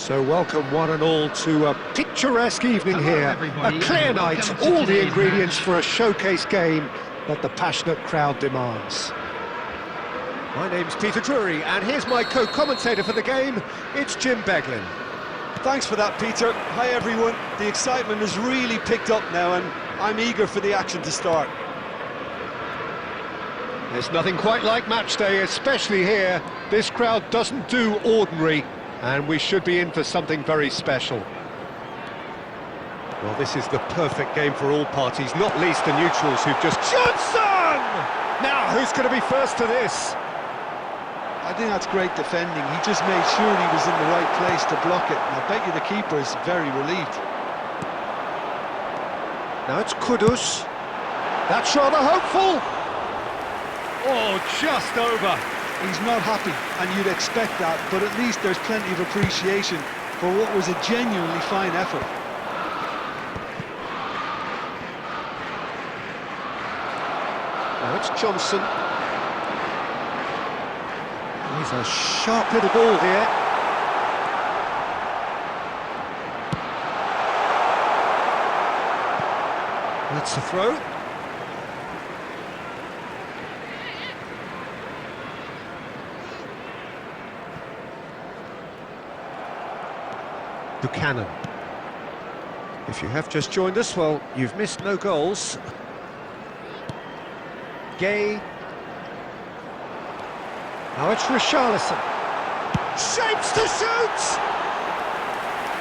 So welcome one and all to a picturesque evening here, a clear night, all the ingredients for a showcase game that the passionate crowd demands. My name's Peter Drury, and here's my co-commentator for the game, it's Jim Beglin. Thanks for that, Peter. Hi everyone, the excitement has really picked up now and I'm eager for the action to start. There's nothing quite like match day, especially here. This crowd doesn't do ordinary. And we should be in for something very special. Well, this is the perfect game for all parties, not least the neutrals who've just... Johnson! Now, who's going to be first to this? I think that's great defending. He just made sure he was in the right place to block it. And I bet you the keeper is very relieved. Now it's Kudus. That's rather hopeful. Oh, just over. He's not happy, and you'd expect that, but at least there's plenty of appreciation for what was a genuinely fine effort. Now it's Johnson. He's a sharp little ball here. That's the throw. Buchanan. If you have just joined us, well, you've missed no goals. Gay. Now it's Richarlison. Shapes to shoot!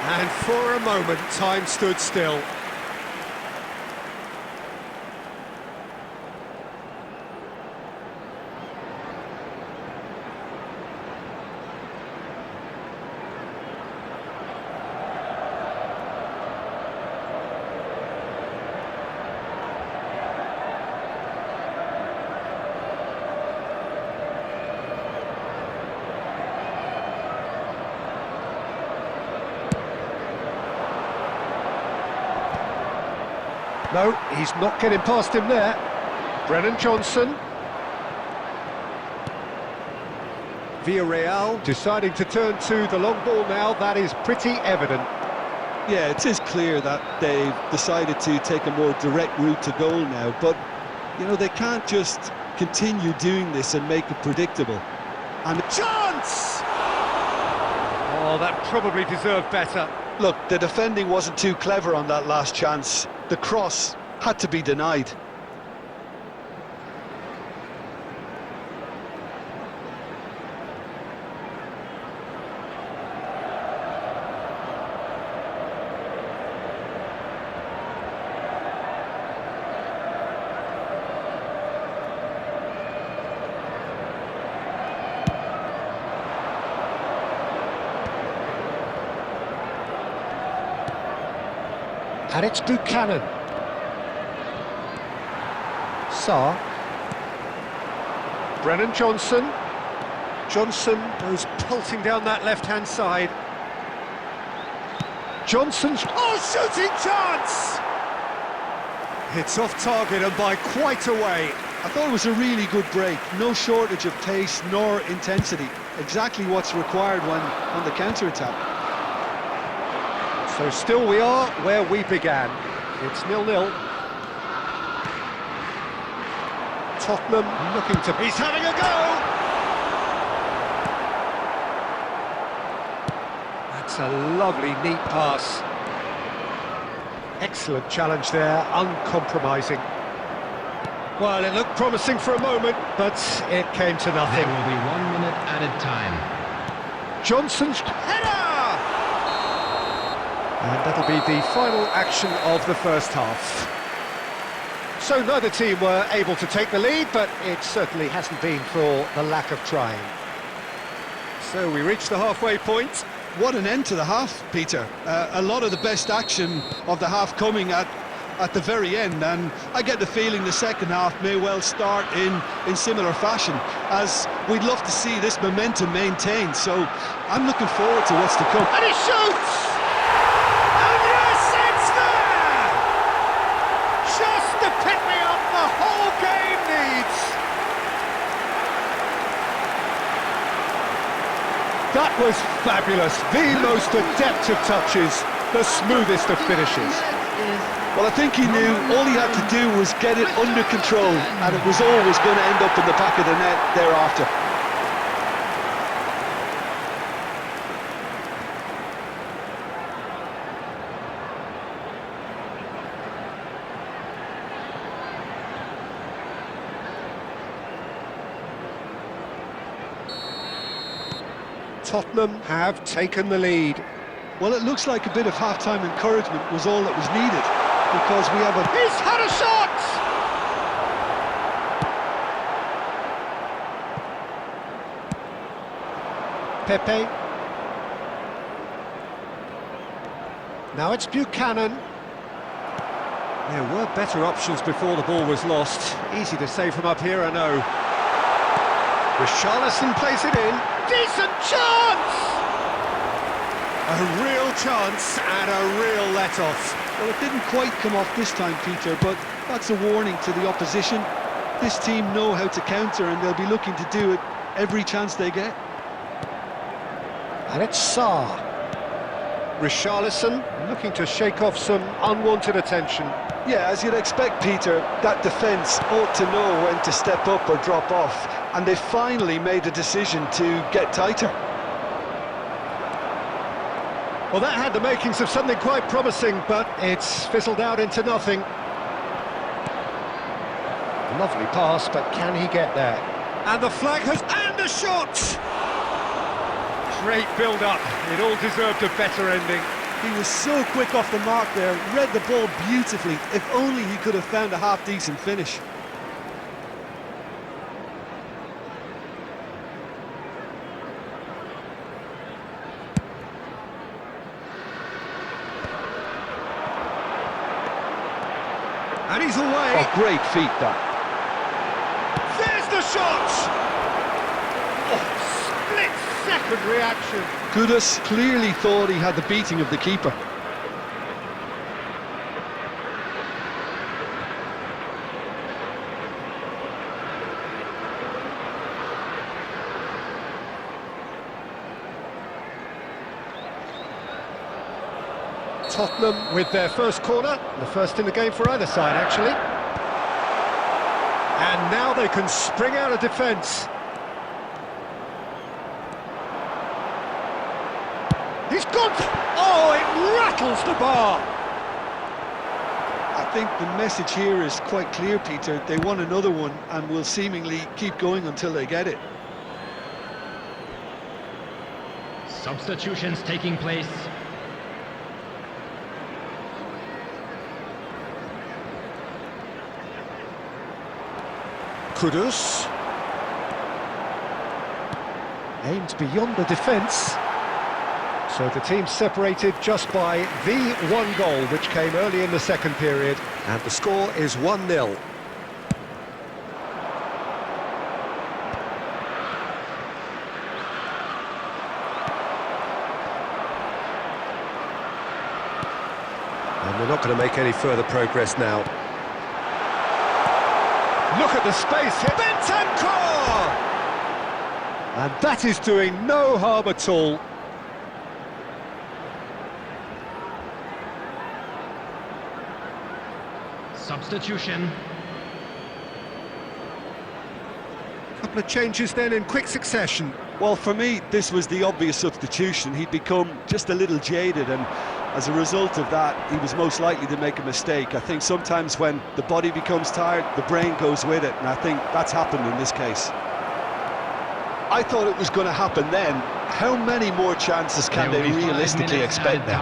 And for a moment, time stood still. No, he's not getting past him there. Brennan Johnson. Villareal deciding to turn to the long ball now, that is pretty evident. Yeah, it is clear that they've decided to take a more direct route to goal now, but, you know, they can't just continue doing this and make it predictable. And chance! Oh, that probably deserved better. Look, the defending wasn't too clever on that last chance. The cross had to be denied. And it's Buchanan. Sarr. Brennan Johnson. Johnson goes pelting down that left-hand side. Johnson's... Oh, shooting chance! It's off target and by quite a way. I thought it was a really good break. No shortage of pace nor intensity. Exactly what's required when on the counter-attack. So still we are where we began. It's 0-0. Tottenham looking to... He's having a go! That's a lovely, neat pass. Excellent challenge there, uncompromising. Well, it looked promising for a moment, but it came to nothing. There will be 1 minute added time. Johnson's header! And that'll be the final action of the first half. So neither team were able to take the lead, but it certainly hasn't been for the lack of trying. So we reach the halfway point. What an end to the half, Peter. A lot of the best action of the half coming at the very end, and I get the feeling the second half may well start in similar fashion, as we'd love to see this momentum maintained. So I'm looking forward to what's to come. And he shoots! And yes, it's there! Just the pick-me-up the whole game needs. That That was fabulous. The most adept of touches, the smoothest of finishes. Well, I think he knew all he had to do was get it under control, and it was always going to end up in the back of the net thereafter. Tottenham have taken the lead. Well, it looks like a bit of half-time encouragement was all that was needed, because we have a... He's had a shot! Pepe. Now it's Buchanan. There were better options before the ball was lost. Easy to say from up here, I know. Richarlison plays it in. Decent chance! A real chance and a real let-off. Well, it didn't quite come off this time, Peter, but that's a warning to the opposition. This team know how to counter, and they'll be looking to do it every chance they get. And it's Sarr. Richarlison looking to shake off some unwanted attention. Yeah, as you'd expect, Peter, that defence ought to know when to step up or drop off, and they finally made a decision to get tighter. Well, that had the makings of something quite promising, but it's fizzled out into nothing. Lovely pass, but can he get there? And the flag has... and a shot! Great build-up. It all deserved a better ending. He was so quick off the mark there, read the ball beautifully. If only he could have found a half-decent finish. And he's away. Oh, great feat, that. There's the shot! Oh, split-second reaction. Kudus clearly thought he had the beating of the keeper. Tottenham with their first corner, the first in the game for either side, actually. And now they can spring out of defence. He's gone! Oh, it rattles the bar! I think the message here is quite clear, Peter. They want another one and will seemingly keep going until they get it. Substitutions taking place. Kudus. Aimed beyond the defence. So the team separated just by the one goal, which came early in the second period. And the score is 1-0. And they're not going to make any further progress now. Look at the space here. Bentancur! And that is doing no harm at all. Substitution. Couple of changes then in quick succession. Well, for me, this was the obvious substitution. He'd become just a little jaded, and as a result of that, he was most likely to make a mistake. I think sometimes when the body becomes tired, the brain goes with it, and I think that's happened in this case. I thought it was going to happen then. How many more chances can they realistically expect now?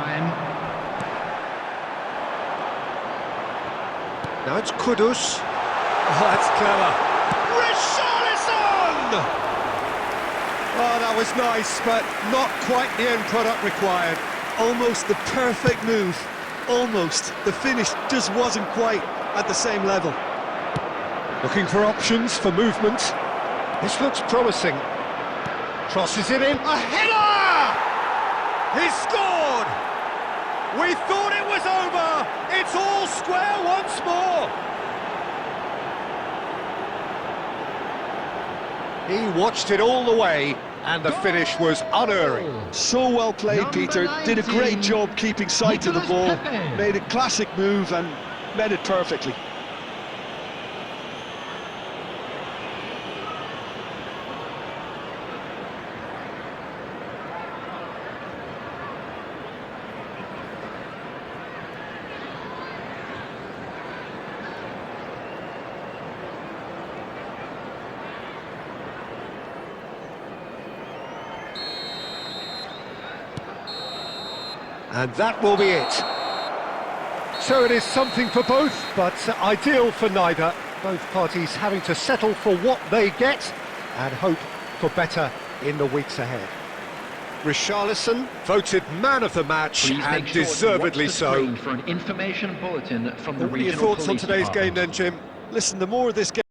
Now it's Kudus. Oh, that's clever. Richarlison! Oh, that was nice, but not quite the end product required. Almost the perfect move. Almost. The finish just wasn't quite at the same level. Looking for options for movement. This looks promising. Crosses it in. A header! He's scored! We thought it was over! It's all square once more! He watched it all the way. And the finish was unerring. So well played, Number Peter. Did a great 19, job keeping sight of the Nicolas ball. Pepe. Made a classic move and met it perfectly. And that will be it. So it is something for both, but ideal for neither. Both parties having to settle for what they get and hope for better in the weeks ahead. Richarlison voted man of the match, Please and make sure to deservedly watch the so. screen for an information bulletin from the What are your regional thoughts on police today's game department. then, Jim? Listen, the more this game